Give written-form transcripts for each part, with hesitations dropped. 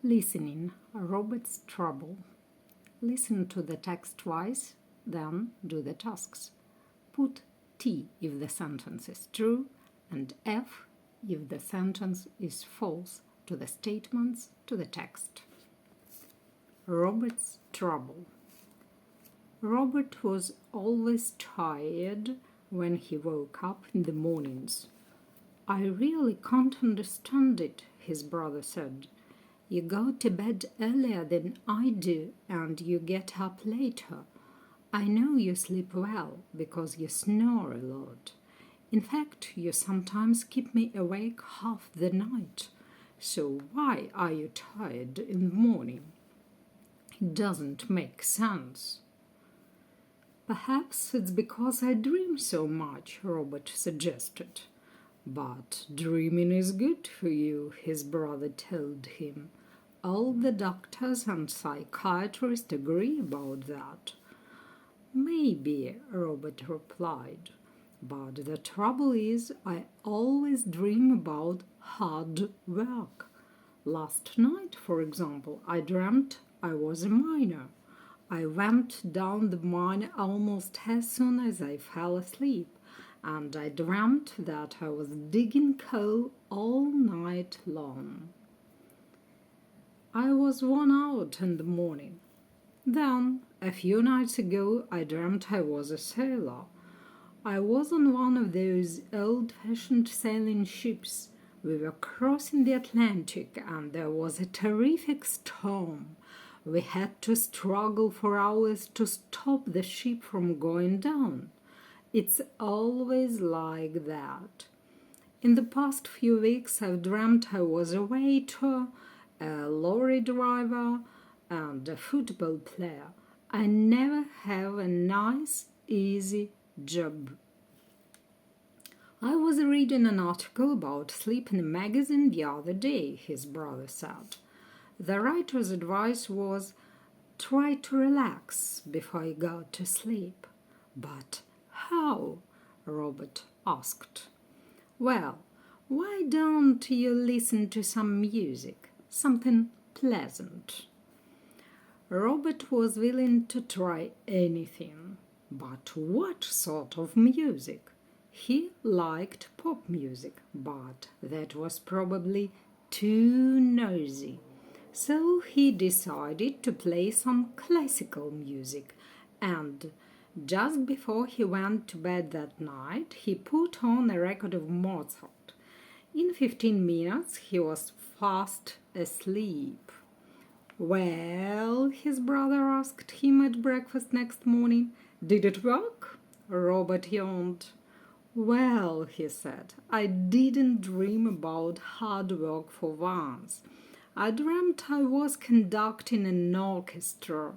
Listening, Robert's trouble. Listen to the text twice, then do the tasks. Put T if the sentence is true and F if the sentence is false to the statements to the text. Robert's trouble. Robert was always tired when he woke up in the mornings. "I really can't understand it," his brother said. "You go to bed earlier than I do and you get up later. I know you sleep well because you snore a lot. In fact, you sometimes keep me awake half the night. So why are you tired in the morning? It doesn't make sense." "Perhaps it's because I dream so much," Robert suggested. "But dreaming is good for you," his brother told him. "All the doctors and psychiatrists agree about that." "Maybe," Robert replied, "but the trouble is I always dream about hard work. Last night, for example, I dreamt I was a miner. I went down the mine almost as soon as I fell asleep, and I dreamt that I was digging coal all night long. I was worn out in the morning. Then, a few nights ago, I dreamt I was a sailor. I was on one of those old-fashioned sailing ships. We were crossing the Atlantic, and there was a terrific storm. We had to struggle for hours to stop the ship from going down. It's always like that. In the past few weeks, I've dreamt I was a waiter, a lorry driver, and a football player. I never have a nice, easy job." "I was reading an article about sleep in a magazine the other day," his brother said. "The writer's advice was, try to relax before you go to sleep." "But how?" Robert asked. "Well, why don't you listen to some music, something pleasant?" Robert was willing to try anything. But what sort of music? He liked pop music, but that was probably too noisy. So he decided to play some classical music, and just before he went to bed that night, he put on a record of Mozart. In 15 minutes, he was fast asleep. "Well," his brother asked him at breakfast next morning, "did it work?" Robert yawned. "Well," he said, "I didn't dream about hard work for once. I dreamt I was conducting an orchestra.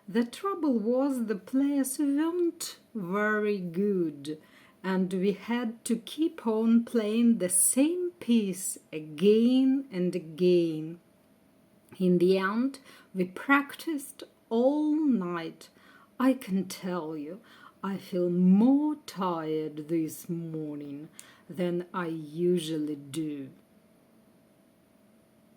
The trouble was the players weren't very good, and we had to keep on playing the same piece again and again. In the end, we practiced all night. I can tell you, I feel more tired this morning than I usually do."